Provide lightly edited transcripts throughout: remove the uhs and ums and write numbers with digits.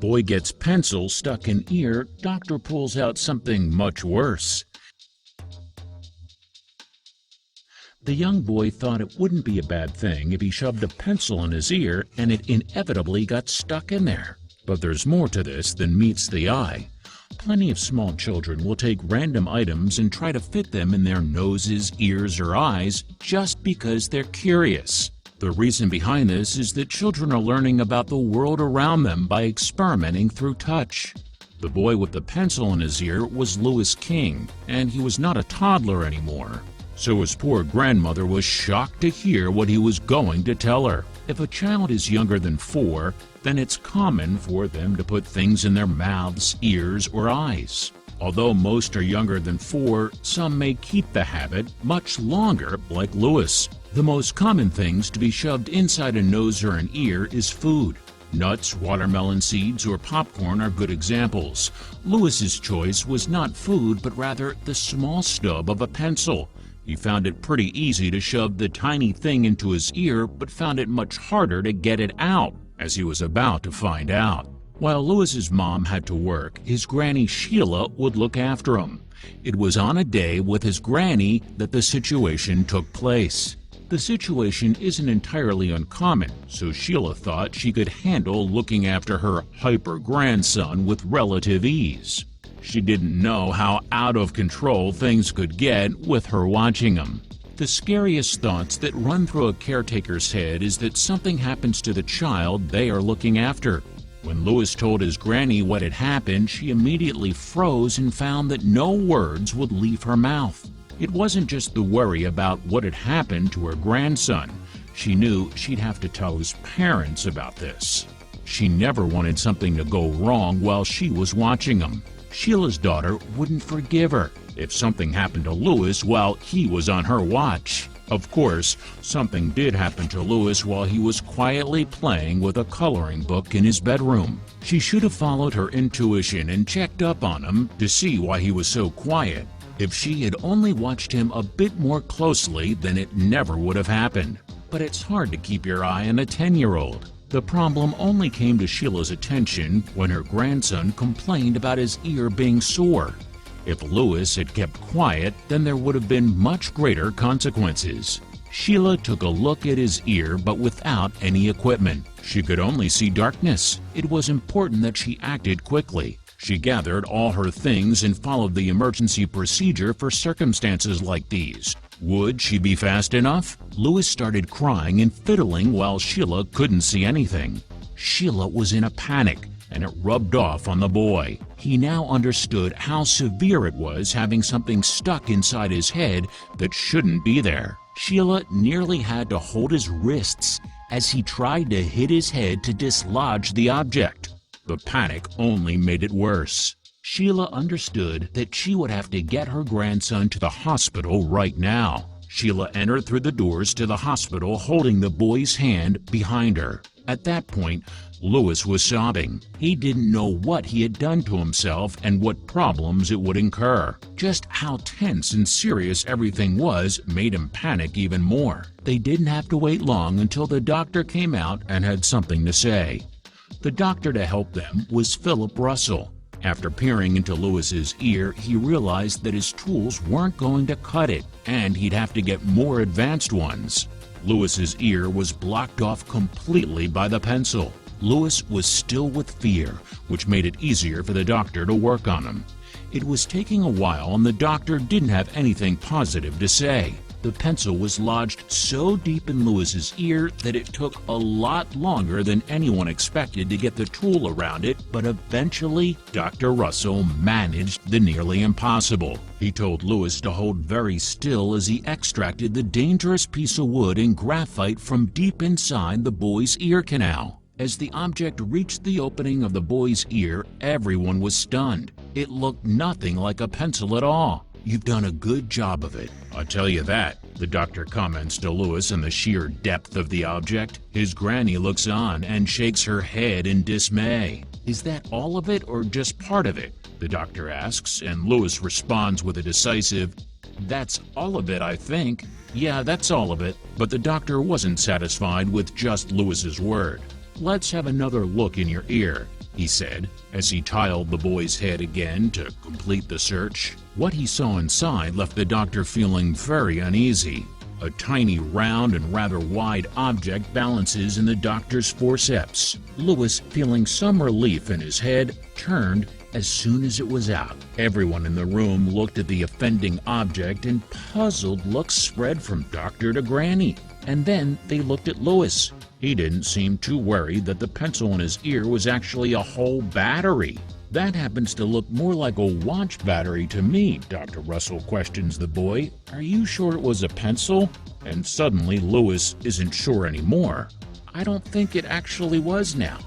Boy gets pencil stuck in ear, doctor pulls out something much worse. The young boy thought it wouldn't be a bad thing if he shoved a pencil in his ear and it inevitably got stuck in there. But there's more to this than meets the eye. Plenty of small children will take random items and try to fit them in their noses, ears, or eyes just because they're curious. The reason behind this is that children are learning about the world around them by experimenting through touch. The boy with the pencil in his ear was Louis King, and he was not a toddler anymore. So his poor grandmother was shocked to hear what he was going to tell her. If a child is younger than 4, then it's common for them to put things in their mouths, ears, or eyes. Although most are younger than 4, some may keep the habit much longer, like Louis. The most common things to be shoved inside a nose or an ear is food. Nuts, watermelon seeds, or popcorn are good examples. Louis's choice was not food, but rather the small stub of a pencil. He found it pretty easy to shove the tiny thing into his ear, but found it much harder to get it out, as he was about to find out. While Louis's mom had to work, his granny Sheila would look after him. It was on a day with his granny that the situation took place. The situation isn't entirely uncommon, so Sheila thought she could handle looking after her hyper-grandson with relative ease. She didn't know how out of control things could get with her watching him. The scariest thoughts that run through a caretaker's head is that something happens to the child they are looking after. When Louis told his granny what had happened, she immediately froze and found that no words would leave her mouth. It wasn't just the worry about what had happened to her grandson. She knew she'd have to tell his parents about this. She never wanted something to go wrong while she was watching him. Sheila's daughter wouldn't forgive her if something happened to Louis while he was on her watch. Of course, something did happen to Louis while he was quietly playing with a coloring book in his bedroom. She should have followed her intuition and checked up on him to see why he was so quiet. If she had only watched him a bit more closely, then it never would have happened. But it's hard to keep your eye on a 10-year-old. The problem only came to Sheila's attention when her grandson complained about his ear being sore. If Louis had kept quiet, then there would have been much greater consequences. Sheila took a look at his ear, but without any equipment. She could only see darkness. It was important that she acted quickly. She gathered all her things and followed the emergency procedure for circumstances like these. Would she be fast enough? Louis started crying and fiddling while Sheila couldn't see anything. Sheila was in a panic, and it rubbed off on the boy. He now understood how severe it was having something stuck inside his head that shouldn't be there. Sheila nearly had to hold his wrists as he tried to hit his head to dislodge the object. The panic only made it worse. Sheila understood that she would have to get her grandson to the hospital right now. Sheila entered through the doors to the hospital holding the boy's hand behind her. At that point, Louis was sobbing. He didn't know what he had done to himself and what problems it would incur. Just how tense and serious everything was made him panic even more. They didn't have to wait long until the doctor came out and had something to say. The doctor to help them was Philip Russell. After peering into Louis's ear, he realized that his tools weren't going to cut it, and he'd have to get more advanced ones. Louis's ear was blocked off completely by the pencil. Louis was still with fear, which made it easier for the doctor to work on him. It was taking a while, and the doctor didn't have anything positive to say. The pencil was lodged so deep in Louis's ear that it took a lot longer than anyone expected to get the tool around it, but eventually Dr. Russell managed the nearly impossible. He told Louis to hold very still as he extracted the dangerous piece of wood and graphite from deep inside the boy's ear canal. As the object reached the opening of the boy's ear, everyone was stunned. It looked nothing like a pencil at all. "You've done a good job of it, I'll tell you that," the doctor comments to Louis in the sheer depth of the object. His granny looks on and shakes her head in dismay. "Is that all of it or just part of it?" the doctor asks, and Louis responds with a decisive, "That's all of it, I think." "Yeah, that's all of it." But the doctor wasn't satisfied with just Louis's word. "Let's have another look in your ear." he said, as he tiled the boy's head again to complete the search. What he saw inside left the doctor feeling very uneasy. A tiny, round, and rather wide object balances in the doctor's forceps. Lewis, feeling some relief in his head, turned as soon as it was out. Everyone in the room looked at the offending object, and puzzled looks spread from doctor to Granny. And then they looked at Lewis. He didn't seem too worried that the pencil in his ear was actually a whole battery. "That happens to look more like a watch battery to me," Dr. Russell questions the boy. "Are you sure it was a pencil?" And suddenly Lewis isn't sure anymore. "I don't think it actually was now.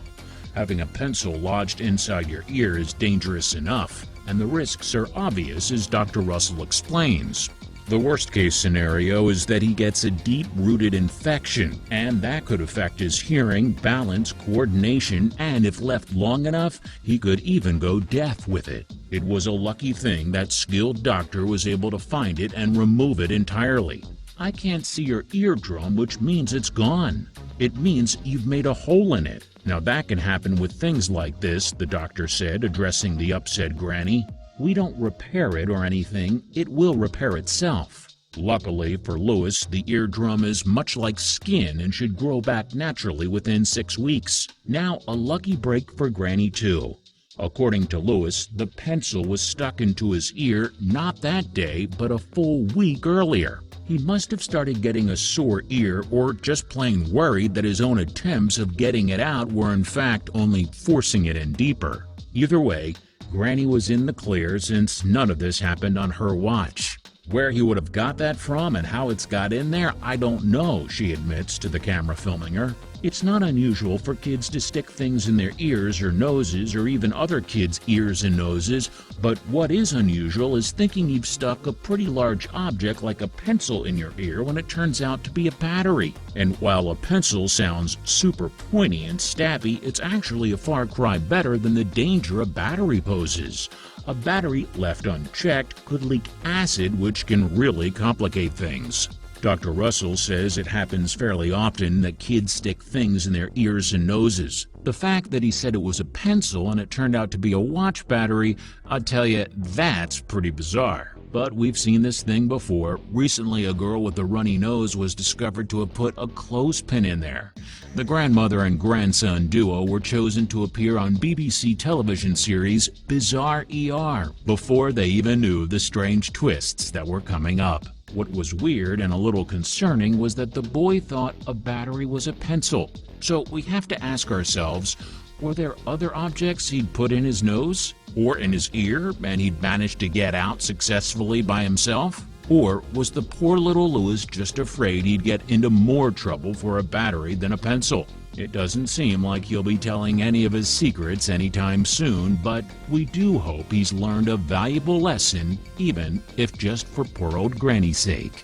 Having a pencil lodged inside your ear is dangerous enough, and the risks are obvious, as Dr. Russell explains. The worst-case scenario is that he gets a deep-rooted infection, and that could affect his hearing, balance, coordination, and if left long enough, he could even go deaf with it. It was a lucky thing that skilled doctor was able to find it and remove it entirely. I can't see your eardrum, which means it's gone. It means you've made a hole in it. Now that can happen with things like this," the doctor said, addressing the upset Granny. "We don't repair it or anything, it will repair itself." Luckily for Lewis, the eardrum is much like skin and should grow back naturally within 6 weeks. Now a lucky break for Granny too. According to Lewis, the pencil was stuck into his ear not that day, but a full week earlier. He must have started getting a sore ear, or just plain worried that his own attempts of getting it out were in fact only forcing it in deeper. Either way, Granny was in the clear, since none of this happened on her watch. "Where he would have got that from and how it's got in there, I don't know," she admits to the camera filming her. "It's not unusual for kids to stick things in their ears or noses, or even other kids' ears and noses, but what is unusual is thinking you've stuck a pretty large object like a pencil in your ear when it turns out to be a battery. And while a pencil sounds super pointy and stabby, it's actually a far cry better than the danger a battery poses. A battery left unchecked could leak acid, which can really complicate things." Dr. Russell says it happens fairly often that kids stick things in their ears and noses. The fact that he said it was a pencil and it turned out to be a watch battery, I'll tell you, that's pretty bizarre. But we've seen this thing before. Recently, a girl with a runny nose was discovered to have put a clothespin in there. The grandmother and grandson duo were chosen to appear on BBC television series Bizarre ER before they even knew the strange twists that were coming up. What was weird and a little concerning was that the boy thought a battery was a pencil. So we have to ask ourselves, were there other objects he'd put in his nose? Or in his ear, and he'd managed to get out successfully by himself? Or was the poor little Lewis just afraid he'd get into more trouble for a battery than a pencil? It doesn't seem like he'll be telling any of his secrets anytime soon, but we do hope he's learned a valuable lesson, even if just for poor old Granny's sake.